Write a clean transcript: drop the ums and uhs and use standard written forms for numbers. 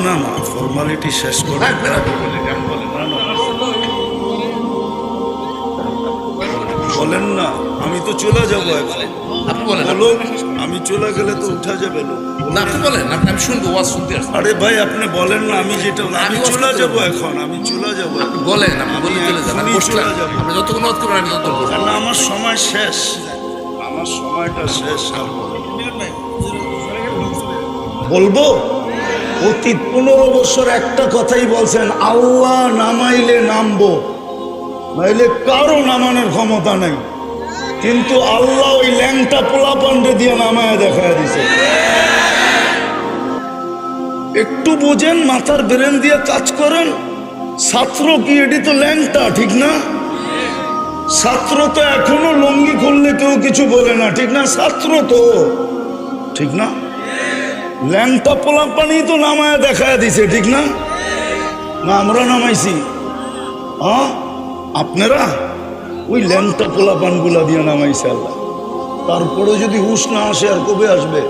না না, ফর্মালিটি শেষ করে বলেন না। আমি তো চলে যাবো এখন। আপনি বলেন। লোক আমি চলে গেলে তো উঠা যাবে লোক। না আপনি বলেন, আপনি আমি শুনবো, ওয়াজ শুনতে আসছি। আরে ভাই আপনি বলেন না, আমি যেটা আমি চলে যাবো এখন, আমি চলে যাবো। আপনি বলেন, আপনি বলে চলে যান। আমি এখনই বসলাম, চলে যাবো। আপনি যতক্ষণ ওয়াজ করবেন আমি ততক্ষণ বসবো। না আমার সময় শেষ, আমার সময়টা শেষ। আর বলবো অতীত 15 বছর একটা কথাই বলছেন, আল্লাহ নামাইলে নামবো, নাইলে কারো নামানোর ক্ষমতা নাই। কিন্তু আল্লাহ ওই ল্যাংটা পোলাপান্ডে দিয়ে নামায় দেখায় দিছে। একটু বোঝেন, মাথার ব্রেন দিয়ে কাজ করেন। ছাত্র কি এটি তো ল্যাংটা, ঠিক না? ছাত্র তো এখনো লঙ্গি খুললে কেউ কিছু বলে না, ঠিক না? ছাত্র তো, ঠিক না? ল্যাংটা পোলাপানি তো নামায় দেখায় দিছে, ঠিক না? না আমরা নামাইছি? আপনারা ওই ল্যাংটা পোলাপান গুলা দিয়ে নামাইছে আল্লাহ। তারপরে যদি হুশ না আসে আর কবে আসবে?